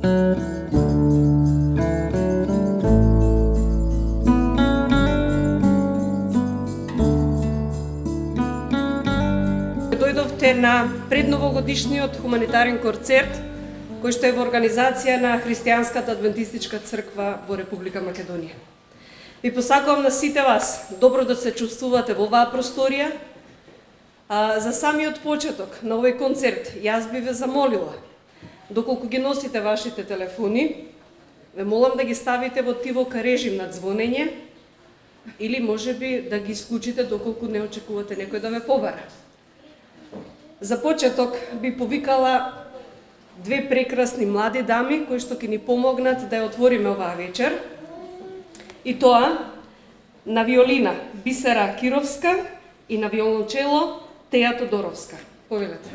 Дојдовте на предновогодишниот хуманитарен концерт, кој што е во организација на Христијанската адвентистичка црква во Република Македонија. Ви посакувам на сите вас добро да се чувствувате во оваа просторија. За самиот почеток на овој концерт, јас би ве замолила, доколку ги носите вашите телефони, ве молам да ги ставите во тивока режим на звонење или можеби да ги исклучите доколку не очекувате некој да ве побара. За почеток би повикала две прекрасни млади дами кои што ќе ни помогнат да ја отвориме оваа вечер. И тоа на виолина Бисера Кировска и на виолончело Теја Тодоровска. Повелете.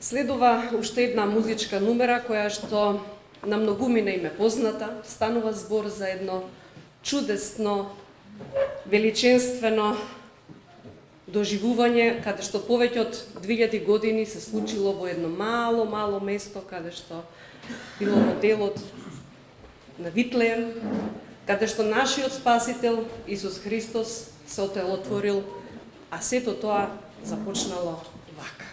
Следува уште една музичка numera која што на многумина им е позната. Станува збор за едно чудесно, величенствено доживување, каде што повеќе од 2000 години се случило во едно мало место, каде што било во делот на Витлеем, каде што нашиот Спасител Исус Христос се отелотворил, а сето тоа започнало вака.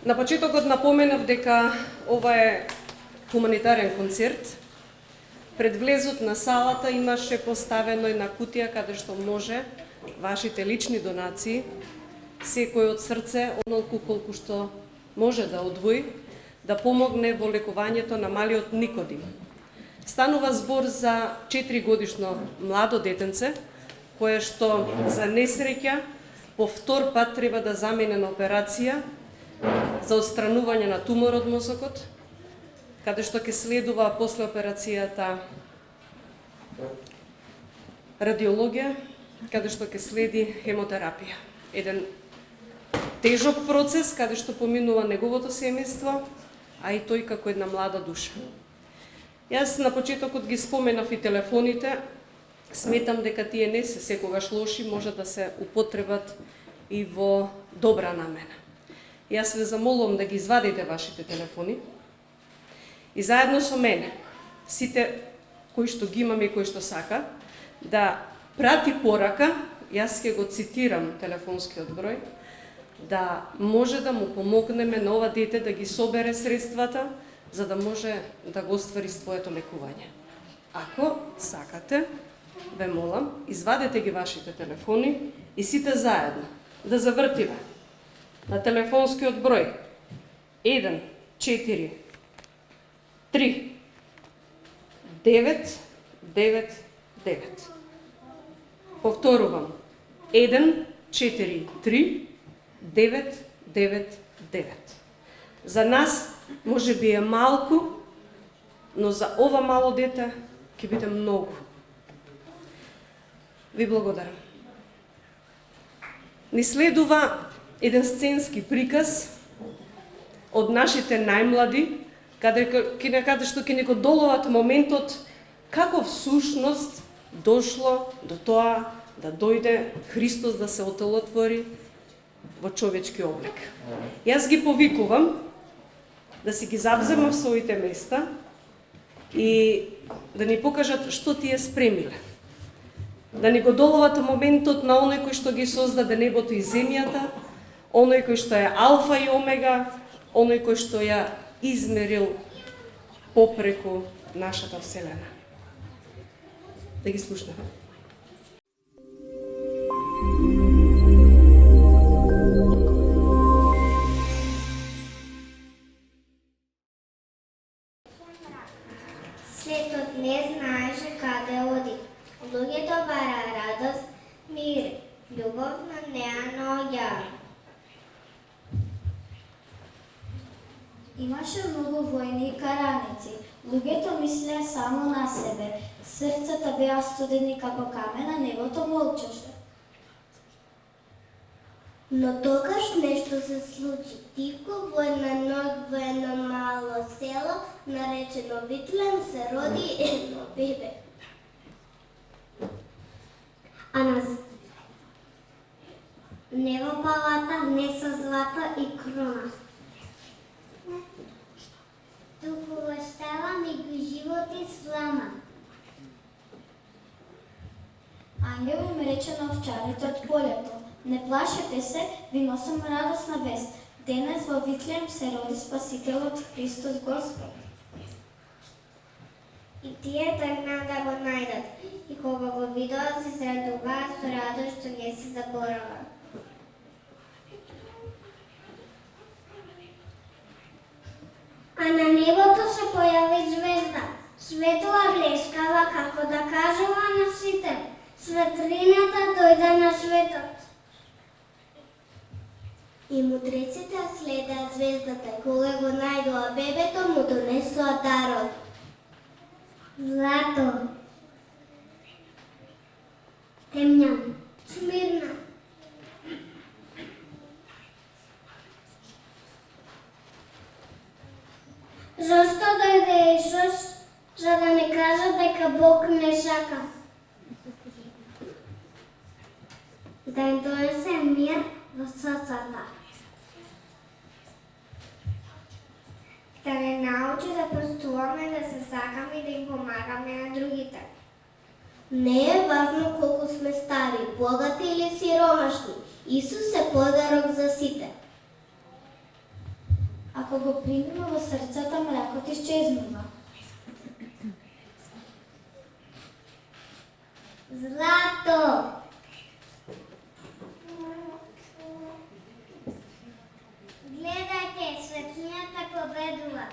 На почетокот напоменав дека ова е хуманитарен концерт. Пред влезот на салата имаше поставено една кутија каде што може вашите лични донации, секој од срце, онолку колку што може да одвои, да помогне во лекувањето на малиот Никодим. Станува збор за 4 годишно младо детенце, кое што за несреќа по втор пат треба да замине на операција за отстранување на тумор од мозокот, каде што ќе следува после операцијата радиологија, каде што ќе следи хемотерапија. Еден тежок процес каде што поминува неговото семејство, а и тој како една млада душа. Јас на почетокот ги споменав и телефоните. Сметам дека тие не се секогаш лоши, може да се употребат и во добра намена. Јас ве замолувам да ги извадите вашите телефони и заедно со мене, сите кои што ги имаме и кои што сака, да прати порака, јас ќе го цитирам телефонскиот број, да може да му помогнеме на ова дете да ги собере средствата, за да може да го оствари своето лекување. Ако сакате, ве молам, извадете ги вашите телефони и сите заедно да завртиме на телефонскиот број 1 4 3 9 9 9. Повторувам, 1 4 3 9 9 9. За нас може би е малку, но за ова мало дете ќе биде многу. Ви благодарам. Ни следува еден сценски приказ од нашите најмлади, каде што ќе ни го доловат моментот како всушност дошло до тоа да дојде Христос да се отелотвори во човечки облик. Јас ги повикувам да си ги завземав своите места и да ни покажат што тие спремиле. Да ни го доловат моментот на оној кој што ги создаде небото и земјата, оној кој што е алфа и омега, оној кој што ја измерил попреку нашата вселена. Да ги слушнеме. Светот не знаеше каде оди. Луѓето бара радост, мир, љубов, но неа наоѓаа. Имаше многу војни и караници. Луѓето мислеа само на себе. Срцата беа студени како камена, небото молчеше. Но тогаш нешто се случи. Тивко во една ноќ во едно мало село, наречено Витлем, се роди едно бебе. А на небо палата не со злато и крона. Туку во штала меѓу живот и слама. Ангел им рече на овчарите од полето: не плашете се, ви носам радосна вест. Денес во Витлем се роди Спасителот Христос Господ. И тие тргнаа да го најдат. И кога го видоа, се израдуваа со радост што не се заборава. А на небото се појави звезда. Светла блескава како да кажува на сите: светлината дојде на светот. И мудреците следеа звездата и кога го најдоа бебето, му донесоа дарот. Злато, темњан, смирна. Зошто дојде Исус? За да не кажа дека Бог не сака. Да им донесе мир во срцата. Да не научи да простуваме, да се сакаме и да им помагаме на другите. Не е важно колку сме стари, богати или сиромашни. Исус е подарок за сите. Ако го примиме во срцата, мракот исчезнува. Злато. Гледајте, светлината победува.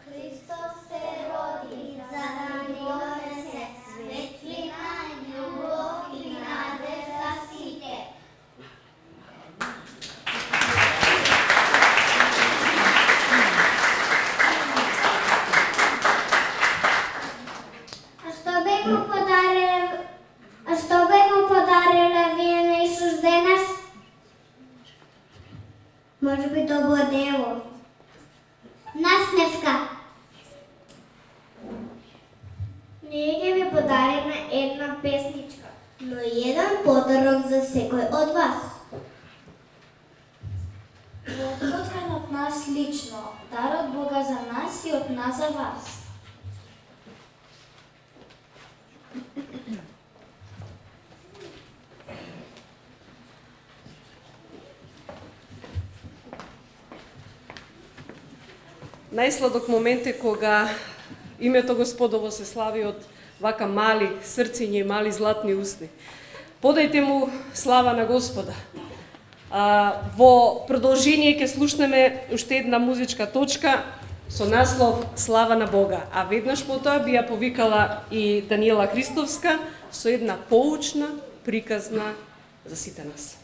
Христос се роди, за да ни донесе светлина, љубов и наде за сите. А што бе му подариле вие на Исус денес? Може би тоа било дело. Насневка. Ние ќе ви подариме една песничка, но и еден подарок за секој од вас. Подготвен од нас лично, дар од Бога за нас и од нас за вас. Најсладок момент е кога името Господово се слави од вака мали срциња и мали златни усни. Подајте му слава на Господа. Во продолжение ќе слушнеме уште една музичка точка со наслов Слава на Бога, а веднаш потоа би ја повикала и Даниела Христовска со една поучна, приказна за сите нас.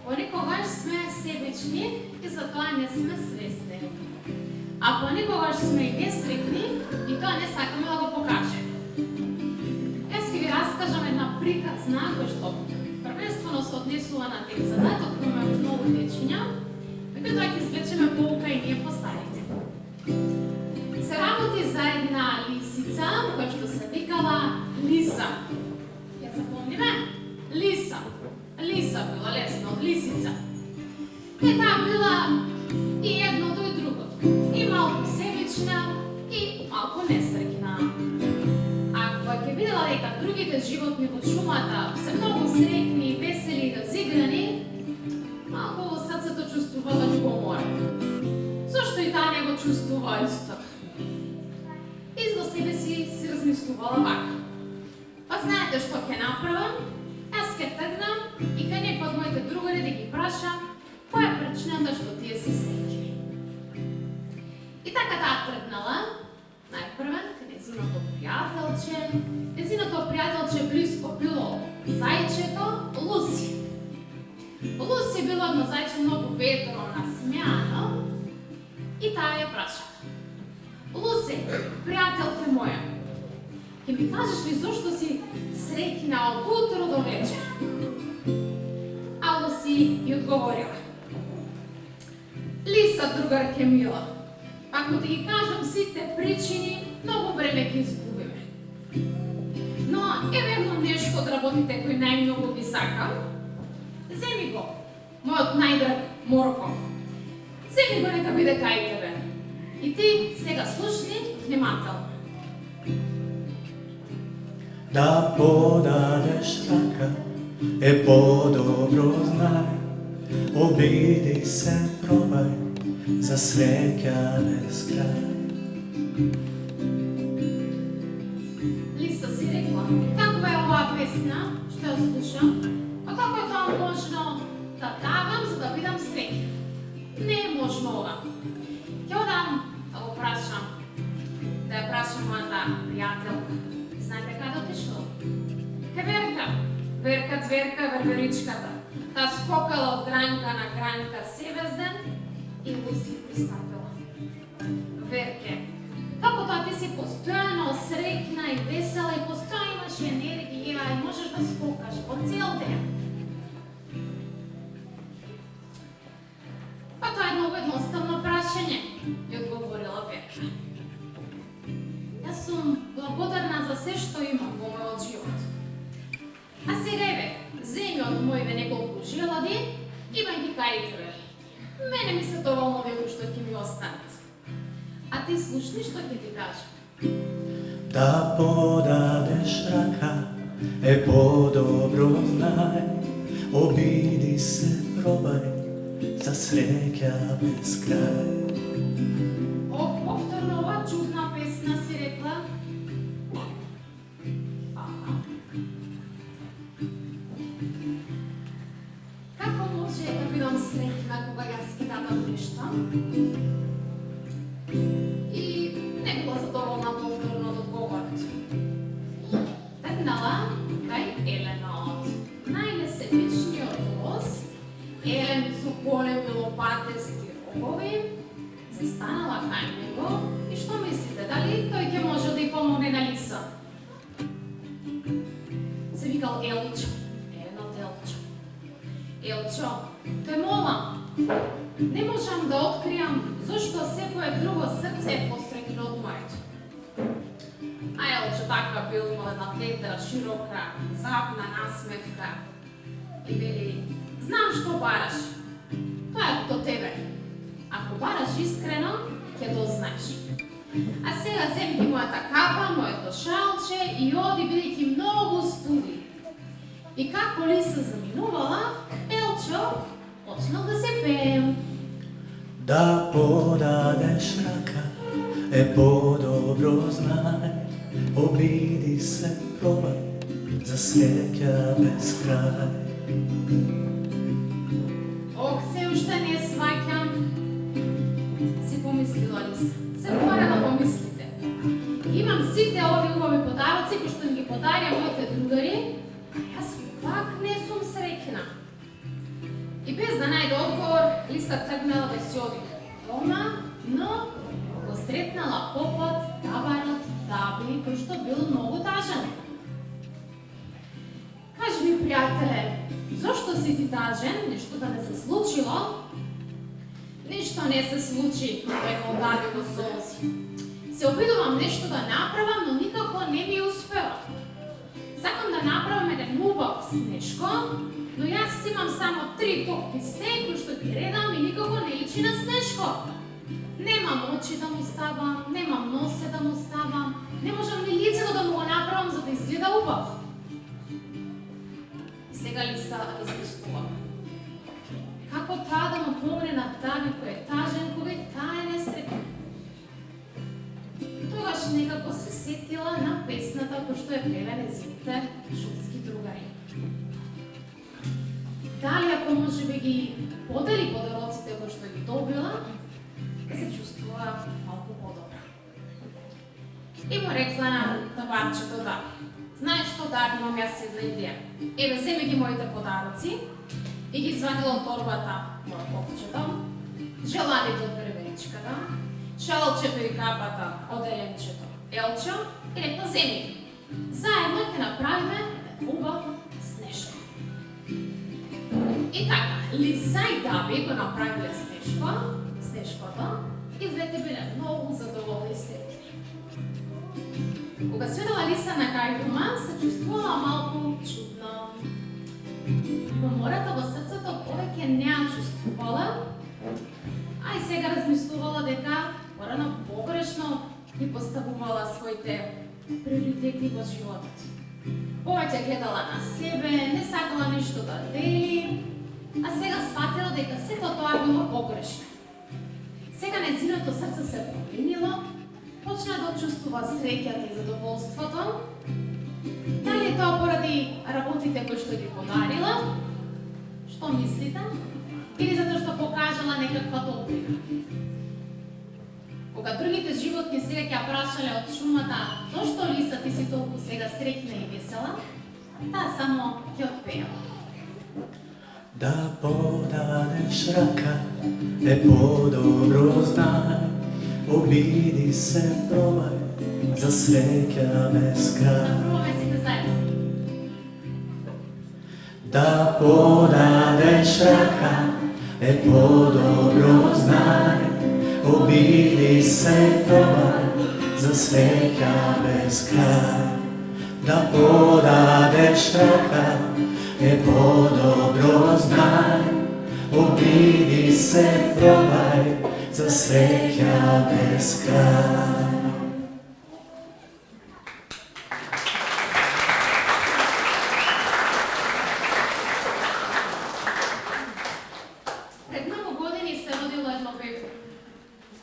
Понекогаш сме себични и затоа не сме свесни. А понекогаш сме и несреќни и тоа не сакаме да го покажеме. Јас ќе ви раскажам една приказна која што првенствено се однесува на децата, докато имаме многу дечиња, меѓутоа ќе извлечеме поука и ние постарите. Се работи за една лисица која што се викала Лиса. Ја запомниме? Лиса. Лиса била лесно од лисица. И таа била и едното и другото. И малку себична и малку несреќна. А кога ќе видела дека другите животни во шумата се многу среќни и весели и разиграни, малку во срцето чувствувала љубомора. Зошто и таа не го чувствува исто? И за себе си размислувала вака. Па знаете што ќе направам? Јас ќе тргнам и кај некој од моите другари да ги прашам која е причината што тие се среќни. И така таа тргнала, најпрвен кај незиното пријателче блиско било зајчето Луси. Луси било едно зајче многу ветро насмеано и таа ја праша: Луси, пријателке моја, ќе ми кажеш ли зошто си среќна од утро до вечер? А Луси ја одговорила: Лиса, другарке мила, ако ти ги кажам сите причини, многу време ќе изгубиме. Но еве едно нешто од работите кој најмногу ги сакам. Земи го, мојот најдраг морков. Земи го, нека биде кај тебе. И ти сега слушни внимателно. Да подадеш рака е по-добро знај, обиди се, пробај, за среќа без крај. Лиса си рекла: каква е оваа песна што ја слушам? А како е тоа можно да давам за да бидам среќна? Не е можно ова. Ќе одам да го прашам, да ја прашам мојата пријателка. Знаете каде отишла? Кај Верка. Верка, цверка, верверичката. Таа скокала од гранка на гранка севес ден и Луси пристапила. Верке, како тоа ти си постојано среќна и весела и постојано имаш енергија и можеш да скокаш по цел ден. Па тоа е едно едноставно прашање, ја одговорила Верка. Јас сум благодарна за се што имам во мојот живот. А сега еве, земи од моите неколку желади и ги кај тебе. Мене ми се доволно некој што ќе ми останат. А ти слушни што ќе ти кажам. Да подадеш рака е по-добро знај, обиди се, пробај, за среќа без крај. Повторно ова чудна песна си рекла. Како може да бидам среќна кога јас ги дадам нешто? И не била задоволна повторно од одговорот. Тргнала кај Елена од најнесебичниот лос. Елен со големи лопатести рогови застанала кај него и што мислите, дали тој ќе може да ја помогне на Лиса? Се викал Елчо, Еленот Елчо. Елчо, тој молам, не можам да откријам зошто секое друго срце е посреќно од моето. А Елчо така бил, имал една ведра, широка, запна насмевка и вели: знам што бараш, тоа е до тебе. Ако бараш искрено, ќе дознаеш. А сега земи ги мојата капа, моето шалче и оди, бидејќи многу студи. И како Лиса заминувала, Елчо почнал да се пее. Да подадеш рака е по-добро знај, обиди се, пробај за среќа без крај. Ох, се уште не сваќам, си помислила Лиса. Се мора да помислите. Имам сите ови убави подароци кои што ми ги подарија моите другари, а јас пак не сум среќна. И без да најде одговор, Лиса тргнала да си оди дома, но го сретнала попот, табарот, Даби, кој што бил многу тажен. Кажи ми, пријателе, зошто си ти тажен? Нешто да не се случило? Ништо не се случи, рекол Даби во солзи. Се обидувам нешто да направам, но никако не ми успева. Сакам да направам еден убав снешко, но јас имам само 3 топки снег кои што ги редам и никако не личи на снешко. Немам очи да му ставам, немам носе да му ставам, не можам ни лицето да му го направам за да изгледа убав. И сега Лиса размислува. Како таа да му помогне на Даби кој е тажен, кога и таа е несреќна? Тогаш некако се сетила на песната која што е пеле незините шумски другари. Дали ако може би ги подели подароците кои што ги добила, да се чувствува малку подобро. И му рекла на табарчето Даби. Знаеш што, Даби, имам јас една идеја. Еве, земи ги моите подароци и ги извадила од торбата моја попчето, желадите од преверичката, шалчето и капата од еленчето Елчо и рекла, земи ги. Заедно ќе направиме убав снешко. И така, Лиса и Даби го направиле снешкото и двете биле многу задоволни и сретни. Кога се одела Лиса на крај дома, се чувствувала малку чудно. Во мората во срцето повеќе не ја чувствувала, а и сега размислувала дека порано погрешно ги поставувала своите приоритети во животот. Повеќе гледала на себе, не сакала ништо да дели, а сега сфатила дека сето тоа било погрешно. Сега нејзиното срце се променило, почна да чувствува среќата и задоволството. Дали е тоа поради работите кои што ги подарила? Што мислите? Или затоа што покажала некаква добрина? Кога другите животни сега ќе ја прашале од шумата зошто Лиса ти си толку сега среќна и весела, таа само ќе отпеала. Да подадеш рака е подобро знај, обиди се, пробај за среќа без крај. Пробаме сите заедно. Да подадеш рака е подобро знај, обиди се, пробај за среќа без крај. Да подадеш рака е подобро знај, обиди се, пробај за среќа без крај. Пред многу години се родило едно бебе.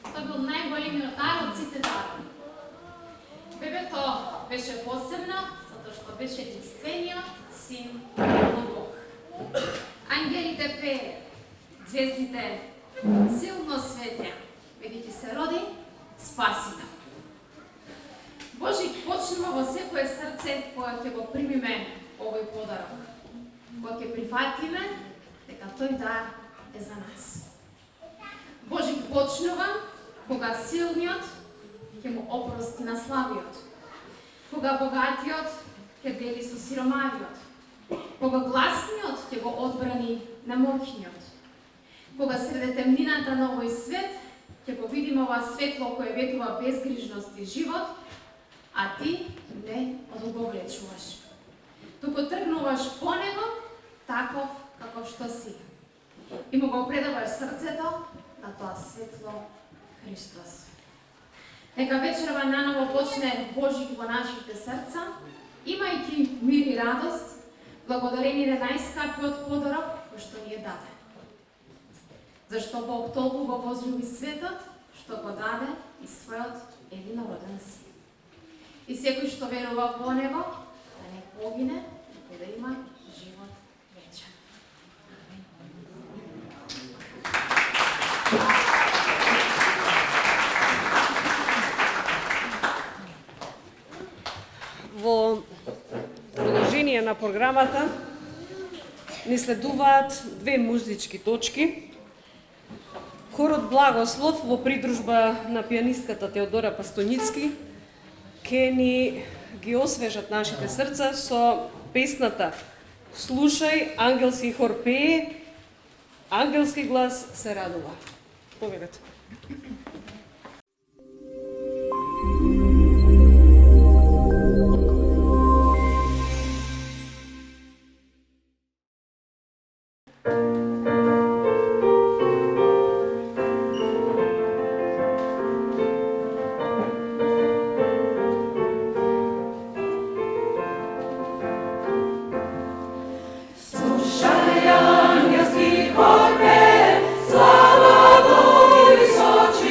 Тоа бил најголемиот дар од сите дарови. Бебето беше посебно, затоа што беше единствениот син на Бог. Ангелите пееле, звездите силно светеа, бидејќи се роди Спасител. Божик почнува во секое срце кое ќе го примиме овој подарок, кога ќе прифатиме дека тој дар е за нас. Божик почнува кога силниот ќе му опрости на слабиот, кога богатиот ќе дели со сиромавиот, кога гласниот ќе го одбрани на моќниот, кога среде темнината на овој свет ќе го видиме ова светло кое ветува безгрижност и живот, а ти не одговлечуваш. Туку тргнуваш по него таков каков што си. И му го предаваш срцето на тоа светло Христос. Нека вечерва наново почне Божик во нашите срца, имајќи мир и радост, благодарение на најскапиот подарок кој што ни е даден. Зашто Бог толку го возлюби светот, што го даде и својот единороден син. И секој што верува во него, да не погине, туку да има живот вечен. Во продолжение на програмата ни следуваат две музички точки. Хорот Благослов во придружба на пианистката Теодора Пастоницки ќе ни ги освежат нашите срца со песната Слушај, ангелски хор пее, ангелски глас се радува. Повелете. Слушај, ангелски хор пее, слава Богу височи.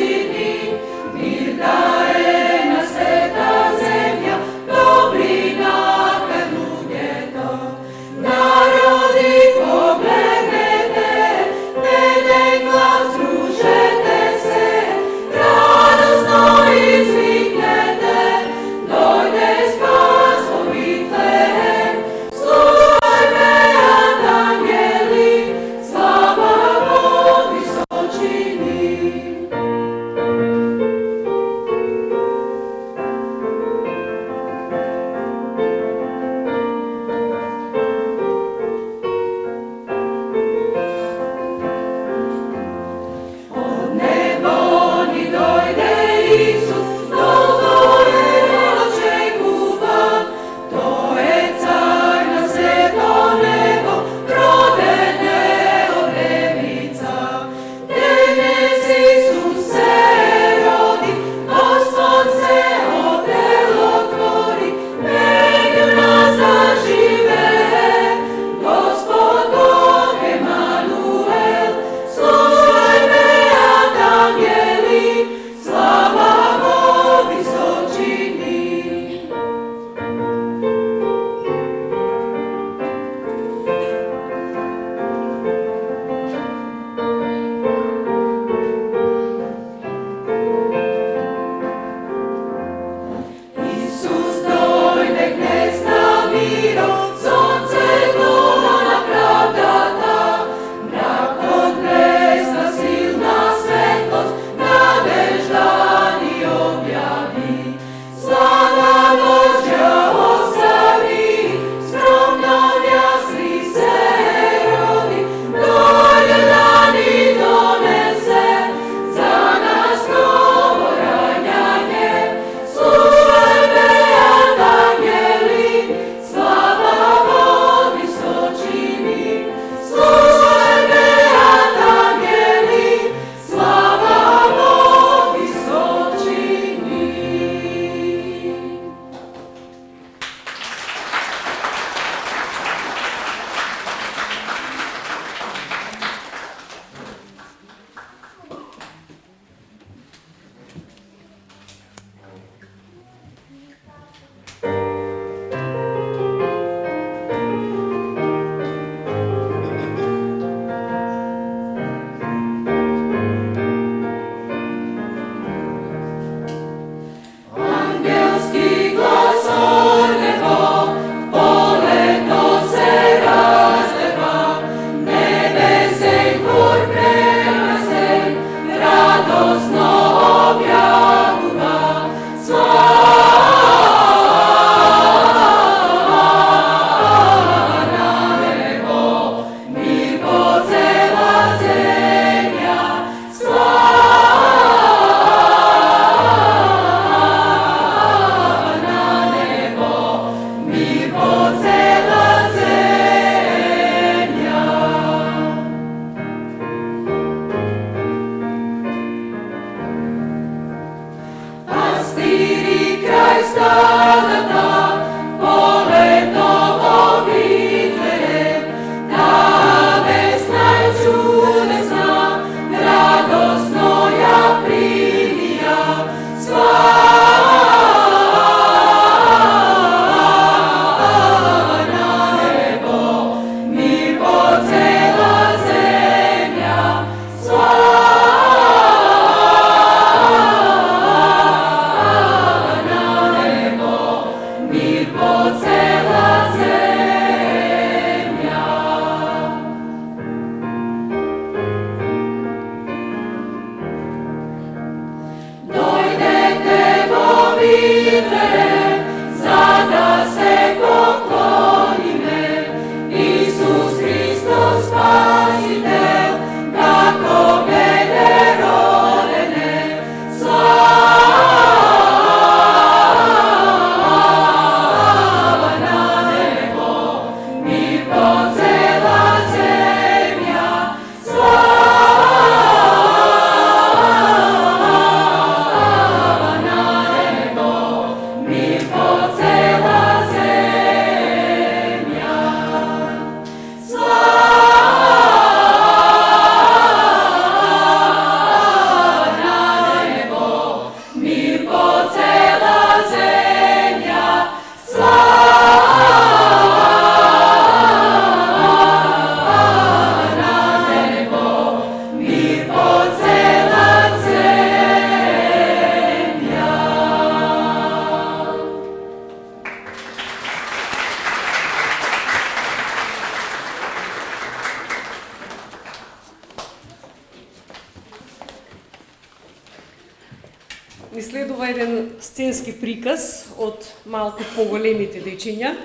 сценски приказ од малку поголемите дечиња.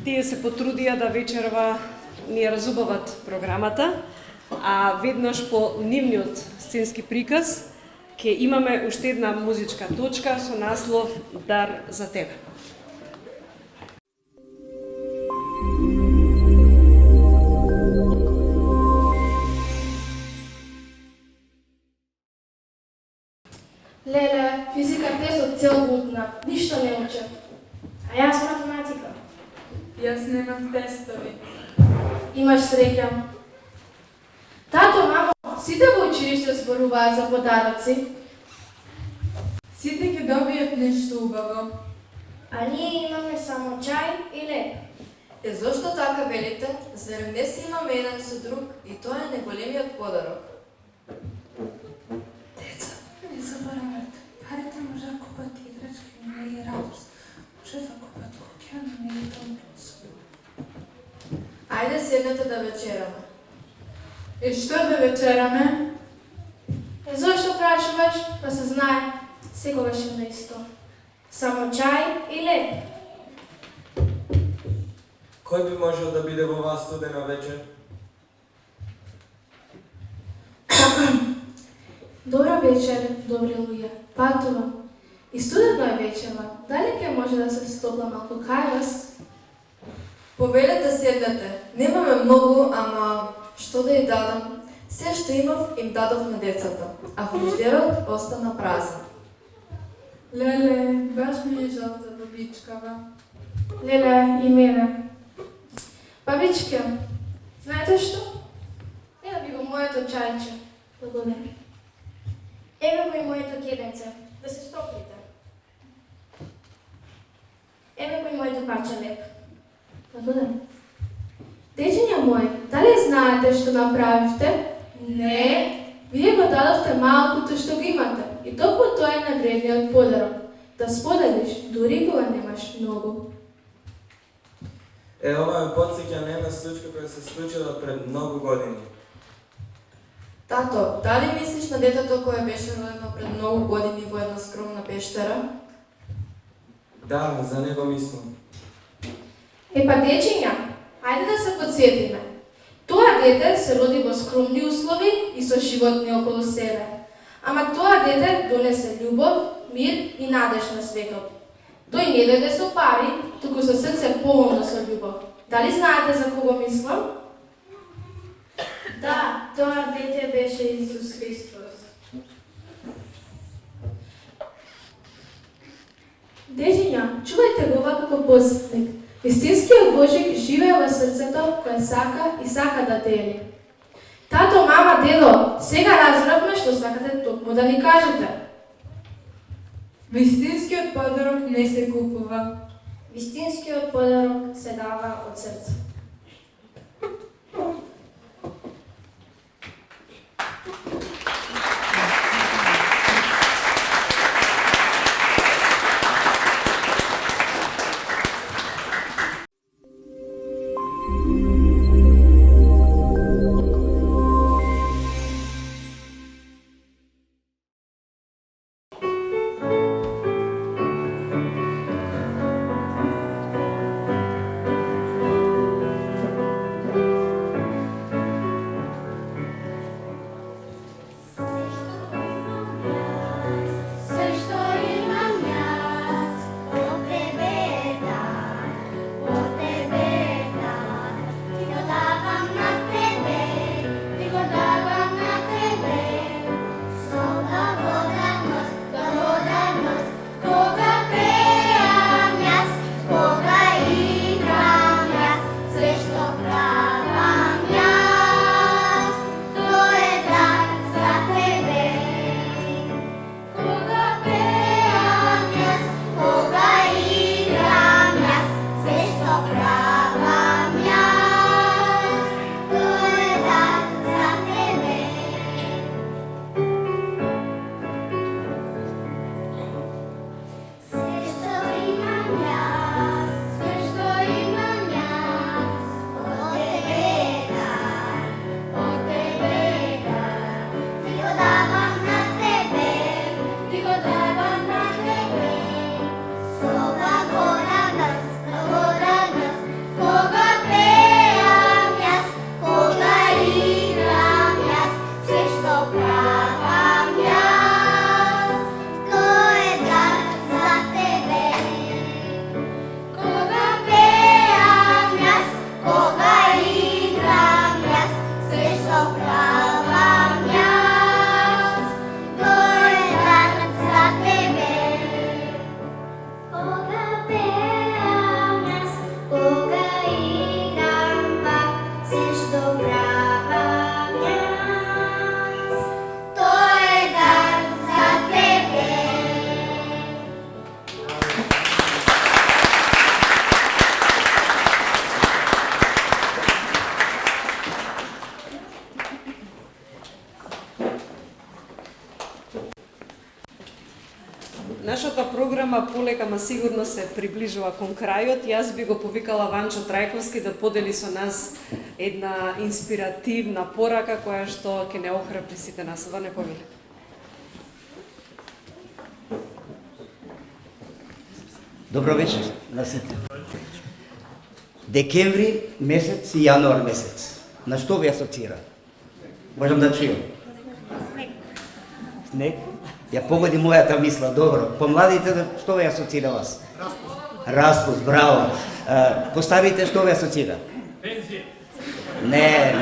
Тие се потрудија да вечерва ни ја разубават програмата, а веднаш по нивниот сценски приказ ќе имаме уште една музичка точка со наслов Дар за тебе. Леле, физика тестот цел година, ништо не учев. А јас математика. Јас немам тестови. Имаш среќа. Тато, мамо, сите во училиште зборуваат за подароци. Сите ќе добијат нешто убаво. А ние имаме само чај и леп. Зошто така велите? Зарем не си имаме еден со друг и тоа е најголемиот подарок. Деца, не заборавате. Парите може да купат играчки, но не и радост. Може да купат куќа, но не и домплус. Ајде седнете да вечераме. И што да вечераме? Зошто прашуваш? Па се знае, секогаш е исто. Само чај и леп. Кој би можел да биде во оваа студена вечер? Добра вечер, добри луѓе. Патува. И студено е вечерва. Дали ќе може да се стопла малку кај вас? Повелете седнете. Немаме многу, ама што да ја дадам? Се што имав им дадов на децата, а фриждерот остана празен. Леле, баш ми е жал за бабичкава. Леле, и мене. Бабичке, знаете што? Ева ви го моето чајче. Благодаря. Еве го и моето кебенце, да се стоплите. Еве го и моето парче леп. Благодаря. Дечиња мои, дали знаете што направивте? Не. Вие го дадовте малкото што го имате. И токму тоа е највредниот подарок. Да споделиш, дури кога немаш многу. Ова ме потсеќа на една случка која се случила пред многу години. Тато, дали мислиш на детето кое беше родено пред многу години во една скромна пештера? Да, за него мислам. Епа дечиња, ајде да се подсетиме. Тоа дете се роди во скромни услови и со животни околу себе. Ама тоа дете донесе љубов, мир и надеж на светот. Тој не дојде со пари, туку со срце полно со љубов. Дали знаете за кого мислам? Да, тоа дете беше Исус Христос. Дечиња, чувајте го ова како посетник. Вистинскиот Божик живее во срцето кое сака и сака да дели. Тато, мама, дедо, сега разбравме што сакате токму да ни кажете. Вистинскиот подарок не се купува. Вистинскиот подарок се дава од срце. Нашата програма полека ма сигурно се приближува кон крајот. Јас би го повикала Ванчо Трајковски да подели со нас една инспиративна порака која што ќе не охрабри сите нас. Ване, повели. Добро вечер на сите. Декември месец и јануар месец. На што ви асоцира? Можам да чујам. Снег? Ја погоди мојата мисла, добро. Помладите, што ви асоцира вас? Распуст, браво. Постарите, што ви асоцира? Пензија. Не.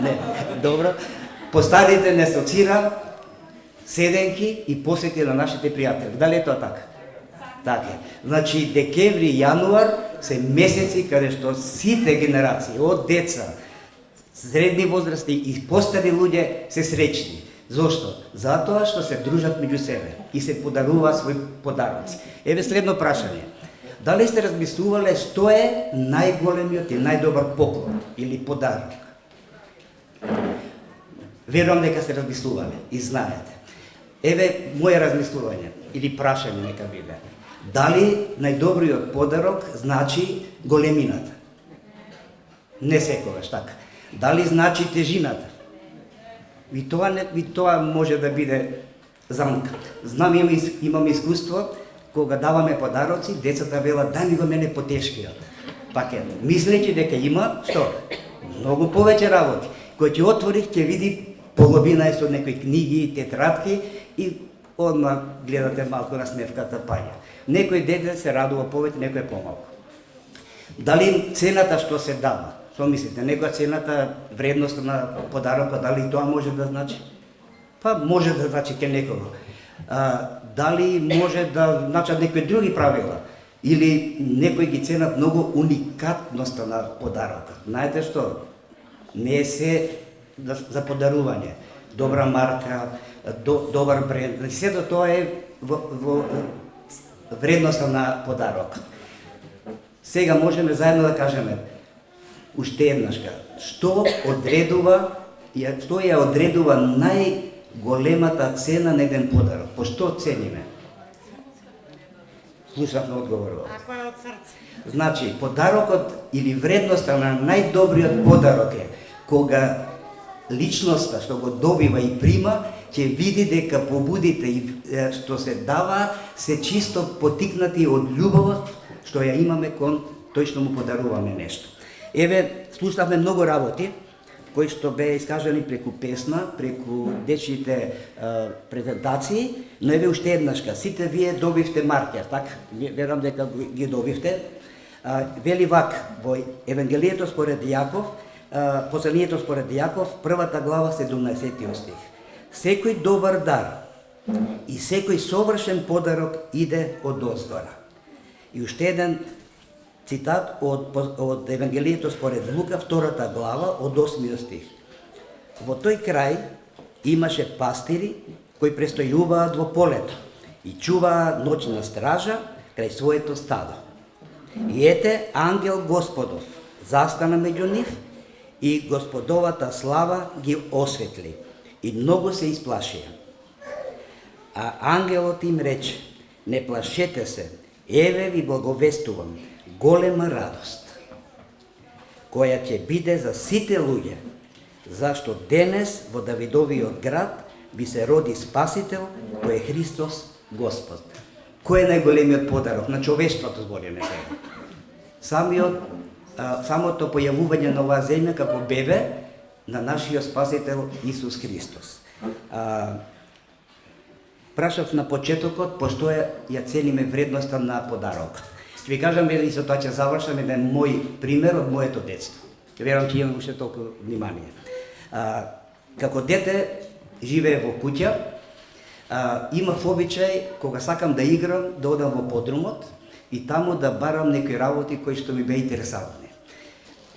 Не, добро. Постарите не асоцира седенки и посети на нашите пријатели. Дали е тоа така? Така е. Значи, декември и јануар се месеци каде што сите генерации, од деца, средни возрасти и постари луѓе се среќни. Зошто? Затоа што се дружат меѓу себе и се подаруваат своји подароци. Еве следно прашање. Дали сте размислувале што е најголемиот и најдобар поклон или подарок? Верувам дека сте размислувале и знаете. Еве моје размислување или прашање нека биде. Дали најдобриот подарок значи големината? Не секогаш така. Дали значи тежината? И тоа може да биде замка. Знам, имам искуство, кога даваме подароци, децата велат, дај ми го мене потешкиот пакет. Мислејќи дека има, што? Многу повеќе работи. Кој ќе отворих, ќе види половина е со некои книги, тетрадки и одма гледате малку на смевката паѓа. Некој дете се радува повеќе, некој помалку. Дали цената што се дава? Што мислите? Некоја цената, вредноста на подарокот, дали тоа може да значи? Па може да значи ке некого. Дали може да значат некои други правила? Или некои ги ценат многу уникатноста на подарокот? Знаете што? Не е се за подарување. Добра марка, добар бренд. Сето тоа е во вредноста на подарокот. Сега можеме заедно да кажеме уште еднашка, што ја одредува најголемата цена на еден подарок? По што цениме? Слушавме одговорот. Ако е од срце. Значи, подарокот или вредноста на најдобриот подарок е кога личноста што го добива и прима, ќе види дека побудите што се дава се чисто потикнати од љубовот што ја имаме кон тој што му подаруваме нешто. Еве, слушавме многу работи кои што беа искажани преку песна, преку дечите презентации, но еве уште еднашка, сите вие добивте маркер, така? Верам дека ги добивте. Вели вак, во Евангелието според Јаков, посланието според Јаков, првата глава 17 стих. Секој добар дар и секој совршен подарок иде од оздора. И уште еден цитат од Евангелието според Лука, 2 глава, од 8 стих. Во тој крај имаше пастири кои престојуваат во полето и чуваат ноќна стража крај своето стадо. И ете, ангел Господов застана меѓу нив и Господовата слава ги осветли и многу се исплашија. А ангелот им рече, не плашете се, еве ви благовестувам голема радост, која ќе биде за сите луѓе, зашто денес во Давидовиот град би се роди Спасител, кој е Христос Господ. Кој е најголемиот подарок на човештвото, збориме сега? Самото појавување на оваа земја како бебе на нашиот Спасител Исус Христос. Прашав на почетокот, пошто ја цениме вредноста на подарокот. Ќе ви кажам и со тоа ќе завршам еден мој пример од моето детство. Верувам ќе имам уште толку внимание. Како дете живее во куќа, имав обичај кога сакам да играм, да одам во подрумот и таму да барам некои работи кои што ми беа интересантни.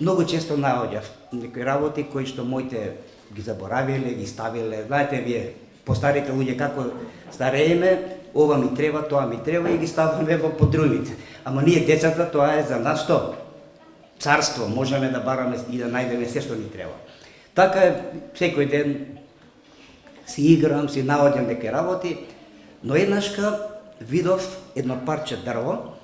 Многу често наоѓав некои работи кои што моите ги заборавиле, ги ставиле. Знаете вие, постарите луѓе како старееме, ова ми треба, тоа ми треба и ги ставаме во подрумите. Ама ние децата, тоа е за нас што? Царство, можеме да бараме и да најдеме се што ни треба. Така е, секој ден си играм, си наоѓам некои работи, Но еднашка видов едно парче дрво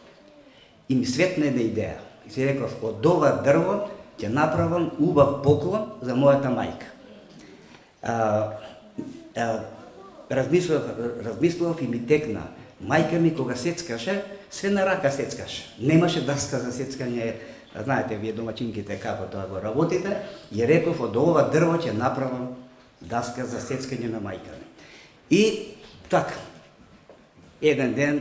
и ми светна една идеја. И си реков, од ова дрво ќе направам убав поклон за мојата мајка. Размислував и ми текна. Мајка ми кога сецкаше, све на рака сецкаше. Немаше даска за сецкање, знаете вие домаќинките како тоа го работите, и реков од ова дрво ќе направам даска за сецкање на мајка ми. И така, еден ден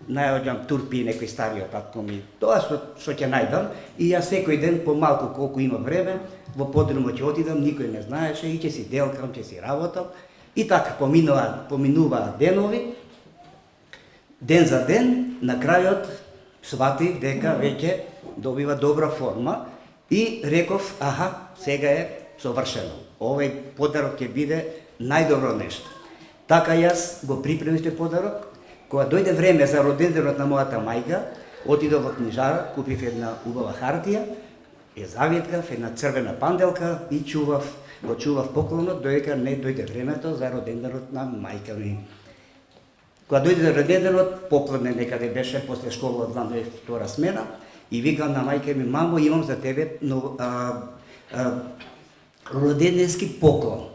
наоѓам турпи и некој стариот татко ми, тоа што ќе најдам, и јас секој ден по малку колку има време, во подрумот ќе отидам, никој не знаеше, и ќе си делкам, ќе си работам. И така поминуваат денови, ден за ден, на крајот сватив дека веќе добива добра форма и реков, аха, сега е совршено. Овој подарок ќе биде најдобро нешто. Така јас го припремив тој подарок. Кога дојде време за роденденот на мојата мајка, отидов во книжара, купив една убава хартија, ја завиткав, една црвена панделка и го чував поклонот, додека не дојде времето за роденденот на мајка ми. Кога дојде роденденот, попладне некаде беше, после школа, знам да е втора смена, и викам на мајка ми, мамо, имам за тебе роденденски поклон.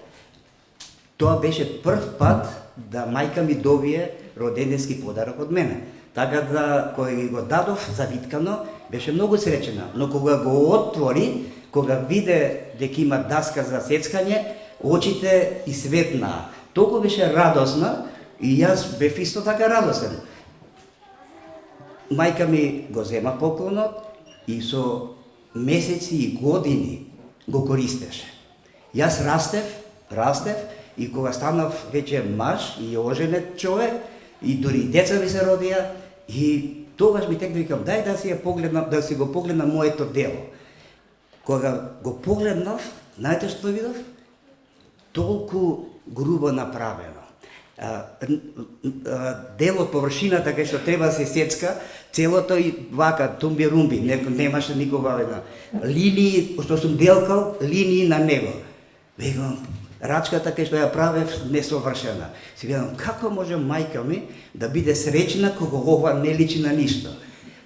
Тоа беше прв пат да мајка ми добие роденденски подарок од мене. Така да, кога ги го дадов завиткано, беше многу среќена. Но кога го отвори, кога виде дека има даска за сецкање, очите и светнаа. Толку беше радосна и јас бев исто така радосен. Мајка ми го зема поклонот и со месеци и години го користеше. Јас растев и кога станав веќе маж и оженет човек, и дури деца ми се родија, и тогаш ми текна викам, дај да си го погледнам моето дело. Кога го погледнав, знаете што видов? Толку грубо направено. Делот, површината кај што треба да се сецка, целото и вака, тумби-румби, немаше никога линии, што сум делкал, линии на него. Викам, рачката кај што ја правев несовршена. Си гледам, како може мајка ми да биде среќна кога ова не личи на ништо.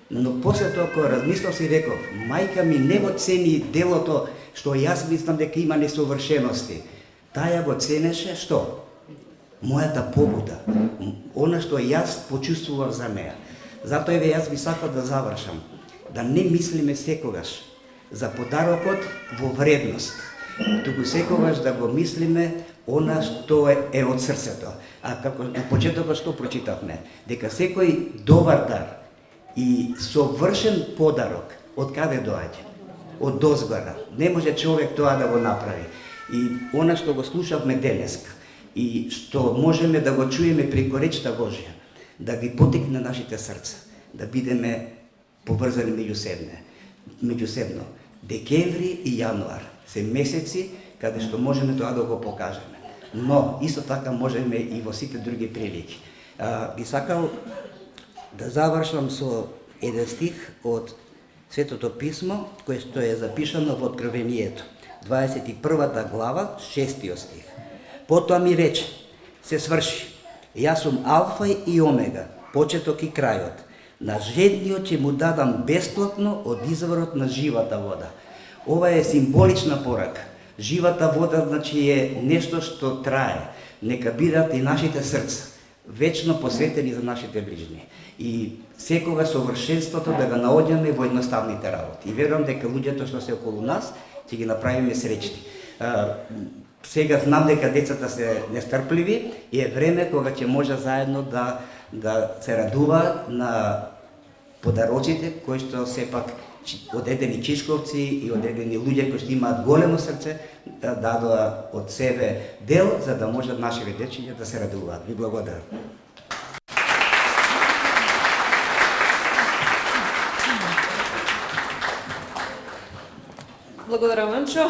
Но после тоа кога размислав си реков, мајка ми не го цени делото што јас мислам дека има несовршености. Таја го ценеше што? Мојата побуда, она што јас почувствував за неа. Затоа еве јас би сакал да завршам, да не мислиме секогаш за подарокот во вредност, туку секогаш да го мислиме она што е од срцето. А како на почетокот што прочитавме, дека секој добар дар и совршен подарок од каде доаѓа? Од дозгора. Не може човек тоа да го направи. И она што го слушавме денеска и што можеме да го чуеме преку речта Божја, да ги потекне нашите срца, да бидеме поврзани меѓусебно. Декември и јануар се месеци каде што можеме тоа да го покажеме. Но исто така можеме и во сите други прилики. Би сакал да завршам со еден стих од Светото писмо, кој што е запишано во Откровението, 21 глава, 6 стих. Потоа ми рече, се сврши, јас сум Алфа и Омега, почеток и крајот. На жедниот ќе му дадам бесплатно од изворот на живата вода. Ова е символична порака. Живата вода значи е нешто што трае. Нека бидат и нашите срца вечно посветени за нашите ближни. И секога совршенството да го наоѓаме во едноставните работи. И верувам дека луѓето што се околу нас ќе ги направиме среќни. Сега знам дека децата се нестрпливи и е време кога ќе може заедно да се радуваат на подароците кои што сепак одредени чишковци и одредени луѓе кои што имаат големо срце дадоа од себе дел за да можат нашите дечиња да се радуваат. Ви благодарам. Благодарам, Анчо.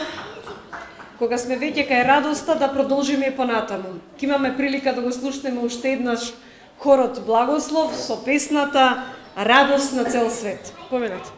Кога сме веќе кај радоста, да продолжиме понатаму. Ке имаме прилика да го слушнеме уште еднаш хорот Благослов со песната Радост на цел свет. Поминете.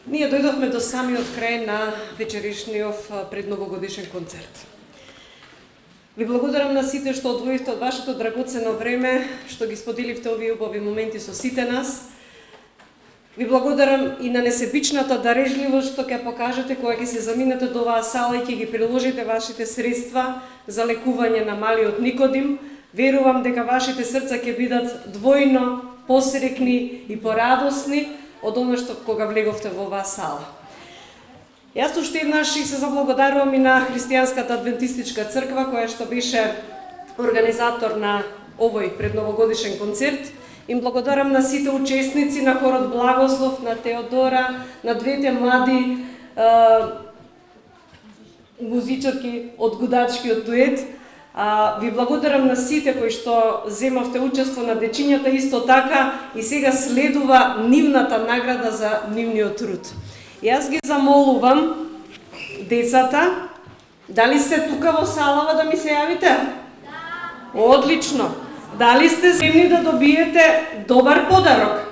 Ние дојдовме до самиот крај на вечеришниот предновогодишен концерт. Ви благодарам на сите што одвоивте од вашето драгоцено време, што ги споделивте овие убави моменти со сите нас. Ви благодарам и на несебичната дарежливост што ќе покажете кога ќе се заминете до оваа сала и ќе ги приложите вашите средства за лекување на малиот Никодим. Верувам дека вашите срца ќе бидат двојно посрекни и порадосни од оно што кога влеговте во оваа сала. Јас уште еднаш и се заблагодарувам и на Христијанската адвентистичка црква, која што беше организатор на овој предновогодишен концерт. Им благодарам на сите учесници, на хорот Благослов, на Теодора, на двете млади музичарки од гудачкиот дует. Ви благодарам на сите кои што земавте учество на дечињата исто така и сега следува нивната награда за нивниот труд. Јас ги замолувам децата, дали сте тука во салава да ми се јавите? Да. Одлично. Дали сте земни да добиете добар подарок?